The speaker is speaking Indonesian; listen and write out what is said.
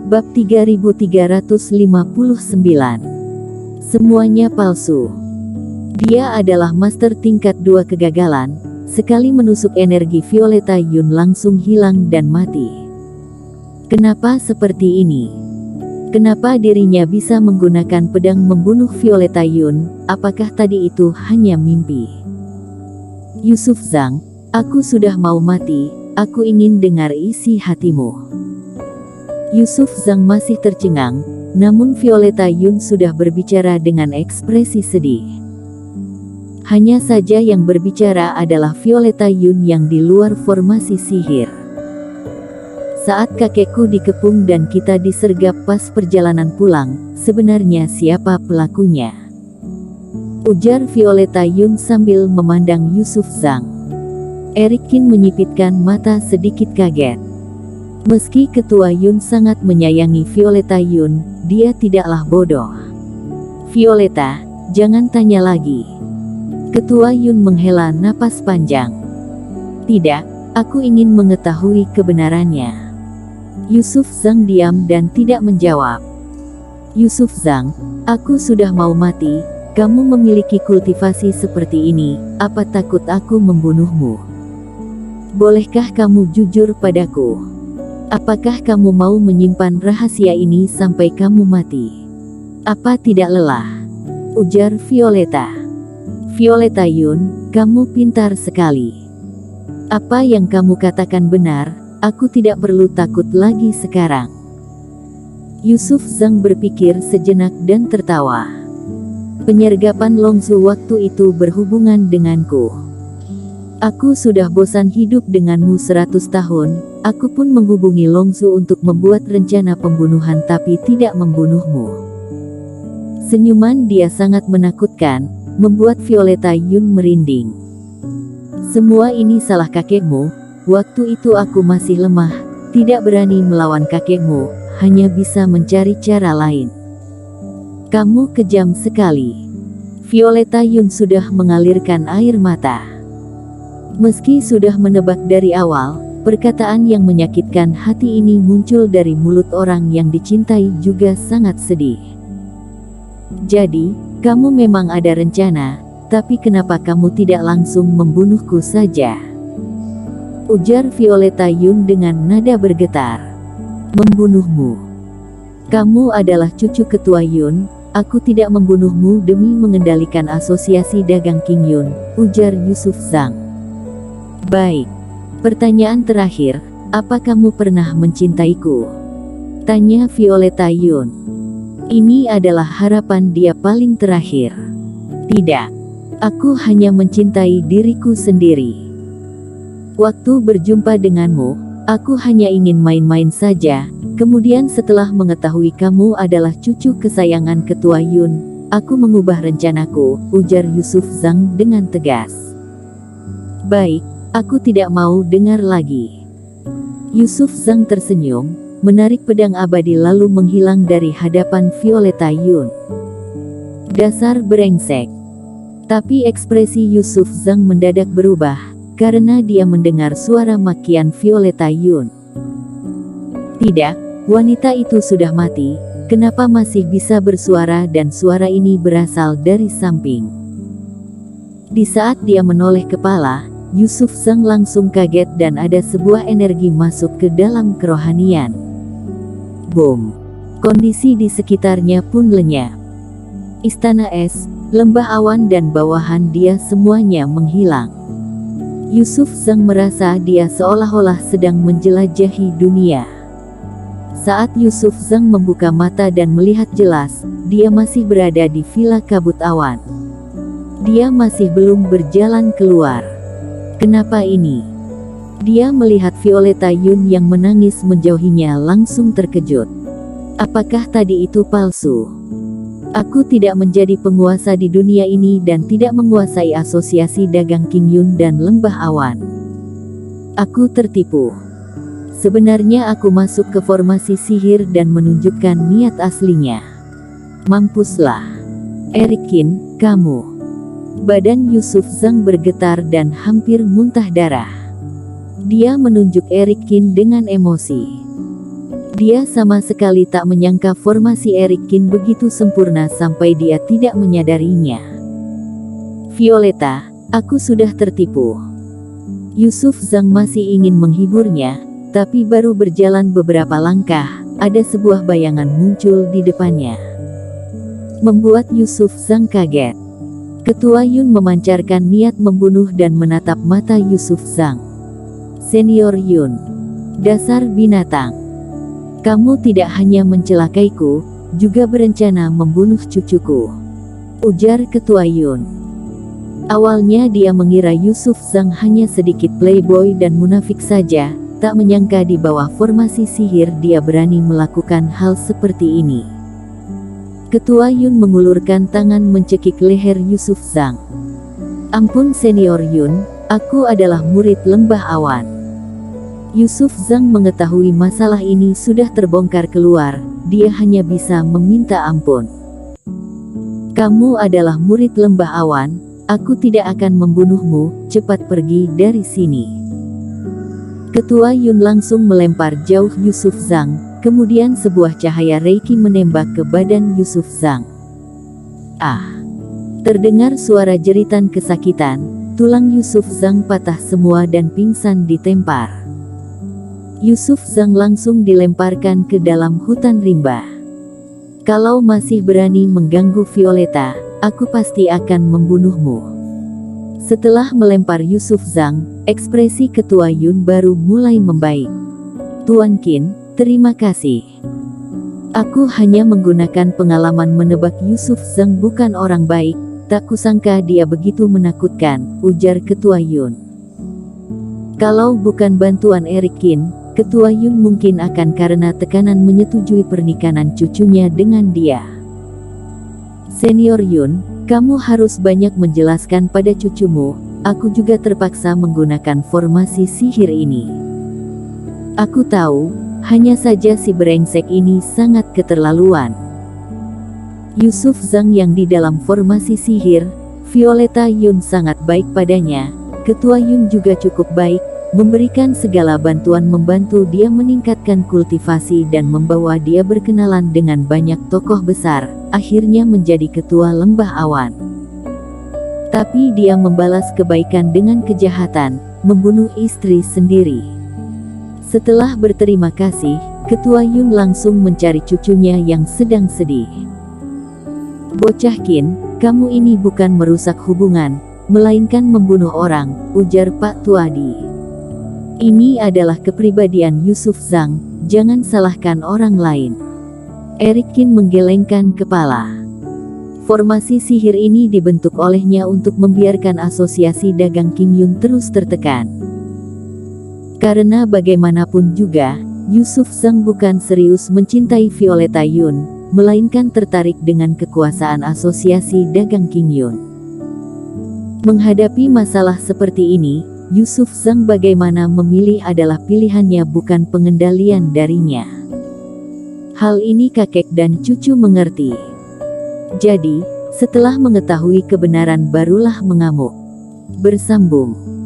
Bab 3359. Semuanya palsu. Dia adalah master tingkat 2 kegagalan. Sekali menusuk energi Violeta Yun langsung hilang dan mati. Kenapa seperti ini? Kenapa dirinya bisa menggunakan pedang membunuh Violeta Yun? Apakah tadi itu hanya mimpi? Yusuf Zhang, aku sudah mau mati. Aku ingin dengar isi hatimu. Yusuf Zhang masih tercengang, namun Violeta Yun sudah berbicara dengan ekspresi sedih. Hanya saja yang berbicara adalah Violeta Yun yang di luar formasi sihir. Saat kakekku dikepung dan kita disergap pas perjalanan pulang, sebenarnya siapa pelakunya? Ujar Violeta Yun sambil memandang Yusuf Zhang. Eric Qin menyipitkan mata sedikit kaget. Meski Ketua Yun sangat menyayangi Violeta Yun, dia tidaklah bodoh. Violeta, jangan tanya lagi. Ketua Yun menghela napas panjang. Tidak, aku ingin mengetahui kebenarannya. Yusuf Zhang diam dan tidak menjawab. Yusuf Zhang, aku sudah mau mati. Kamu memiliki kultivasi seperti ini, apa takut aku membunuhmu? Bolehkah kamu jujur padaku? Apakah kamu mau menyimpan rahasia ini sampai kamu mati? Apa tidak lelah? Ujar Violeta. Violeta Yun, kamu pintar sekali. Apa yang kamu katakan benar, aku tidak perlu takut lagi sekarang. Yusuf Zhang berpikir sejenak dan tertawa. Penyergapan Longzu waktu itu berhubungan denganku. Aku sudah bosan hidup denganmu 100 tahun, aku pun menghubungi Longzu untuk membuat rencana pembunuhan tapi tidak membunuhmu. Senyuman dia sangat menakutkan, membuat Violeta Yun merinding. Semua ini salah kakekmu, waktu itu aku masih lemah, tidak berani melawan kakekmu, hanya bisa mencari cara lain. Kamu kejam sekali. Violeta Yun sudah mengalirkan air mata. Meski sudah menebak dari awal, perkataan yang menyakitkan hati ini muncul dari mulut orang yang dicintai juga sangat sedih. Jadi, kamu memang ada rencana, tapi kenapa kamu tidak langsung membunuhku saja? Ujar Violeta Yun dengan nada bergetar. Membunuhmu? Kamu adalah cucu Ketua Yun, aku tidak membunuhmu demi mengendalikan asosiasi dagang King Yun, ujar Yusuf Zhang. Baik. Pertanyaan terakhir, apa kamu pernah mencintaiku? Tanya Violeta Yun. Ini adalah harapan dia paling terakhir. Tidak. Aku hanya mencintai diriku sendiri. Waktu berjumpa denganmu, aku hanya ingin main-main saja. Kemudian setelah mengetahui kamu adalah cucu kesayangan Ketua Yun, aku mengubah rencanaku, ujar Yusuf Zhang dengan tegas. Baik. Aku tidak mau dengar lagi. Yusuf Zhang tersenyum, menarik pedang abadi lalu menghilang dari hadapan Violeta Yun. Dasar brengsek. Tapi ekspresi Yusuf Zhang mendadak berubah, karena dia mendengar suara makian Violeta Yun. Tidak, wanita itu sudah mati, kenapa masih bisa bersuara dan suara ini berasal dari samping. Di saat dia menoleh kepala, Yusuf Zhang langsung kaget dan ada sebuah energi masuk ke dalam kerohanian. Boom! Kondisi di sekitarnya pun lenyap. Istana es, lembah awan dan bawahan dia semuanya menghilang. Yusuf Zhang merasa dia seolah-olah sedang menjelajahi dunia. Saat Yusuf Zhang membuka mata dan melihat jelas, dia masih berada di Villa Kabut Awan. Dia masih belum berjalan keluar. Kenapa ini? Dia melihat Violeta Yun yang menangis menjauhinya langsung terkejut. Apakah tadi itu palsu? Aku tidak menjadi penguasa di dunia ini dan tidak menguasai asosiasi dagang King Yun dan lembah awan. Aku tertipu. Sebenarnya aku masuk ke formasi sihir dan menunjukkan niat aslinya. Mampuslah. Eric Qin, kamu. Badan Yusuf Zhang bergetar dan hampir muntah darah. Dia menunjuk Eric Qin dengan emosi. Dia sama sekali tak menyangka formasi Erik Kin begitu sempurna sampai dia tidak menyadarinya. Violeta, aku sudah tertipu. Yusuf Zhang masih ingin menghiburnya, tapi baru berjalan beberapa langkah, ada sebuah bayangan muncul di depannya. Membuat Yusuf Zhang kaget. Ketua Yun memancarkan niat membunuh dan menatap mata Yusuf Zhang. Senior Yun, dasar binatang. Kamu tidak hanya mencelakaiku, juga berencana membunuh cucuku, ujar Ketua Yun. Awalnya dia mengira Yusuf Zhang hanya sedikit playboy dan munafik saja, tak menyangka di bawah formasi sihir dia berani melakukan hal seperti ini. Ketua Yun mengulurkan tangan mencekik leher Yusuf Zhang. Ampun Senior Yun, aku adalah murid Lembah Awan. Yusuf Zhang mengetahui masalah ini sudah terbongkar keluar, dia hanya bisa meminta ampun. Kamu adalah murid Lembah Awan, aku tidak akan membunuhmu, cepat pergi dari sini. Ketua Yun langsung melempar jauh Yusuf Zhang, kemudian sebuah cahaya Reiki menembak ke badan Yusuf Zhang. Ah! Terdengar suara jeritan kesakitan, tulang Yusuf Zhang patah semua dan pingsan ditempar. Yusuf Zhang langsung dilemparkan ke dalam hutan rimba. Kalau masih berani mengganggu Violeta, aku pasti akan membunuhmu. Setelah melempar Yusuf Zhang, ekspresi Ketua Yun baru mulai membaik. Tuan Qin, terima kasih. Aku hanya menggunakan pengalaman menebak Yusuf Zhang bukan orang baik, tak kusangka dia begitu menakutkan, ujar Ketua Yun. Kalau bukan bantuan Erik Qin, Ketua Yun mungkin akan karena tekanan menyetujui pernikahan cucunya dengan dia. Senior Yun, kamu harus banyak menjelaskan pada cucumu, aku juga terpaksa menggunakan formasi sihir ini. Aku tahu, hanya saja si brengsek ini sangat keterlaluan. Yusuf Zhang yang di dalam formasi sihir, Violeta Yun sangat baik padanya, Ketua Yun juga cukup baik, memberikan segala bantuan membantu dia meningkatkan kultivasi dan membawa dia berkenalan dengan banyak tokoh besar, akhirnya menjadi ketua Lembah Awan. Tapi dia membalas kebaikan dengan kejahatan, membunuh istri sendiri. Setelah berterima kasih, Ketua Yun langsung mencari cucunya yang sedang sedih. Bocah Qin, kamu ini bukan merusak hubungan, melainkan membunuh orang, ujar Pak Tuadi. Ini adalah kepribadian Yusuf Zhang, jangan salahkan orang lain. Erik Qin menggelengkan kepala. Formasi sihir ini dibentuk olehnya untuk membiarkan asosiasi dagang Qingyun terus tertekan. Karena bagaimanapun juga, Yusuf Zhang bukan serius mencintai Violeta Yun, melainkan tertarik dengan kekuasaan asosiasi dagang Qingyun. Menghadapi masalah seperti ini, Yusuf Zhang bagaimana memilih adalah pilihannya bukan pengendalian darinya. Hal ini kakek dan cucu mengerti. Jadi, setelah mengetahui kebenaran barulah mengamuk. Bersambung.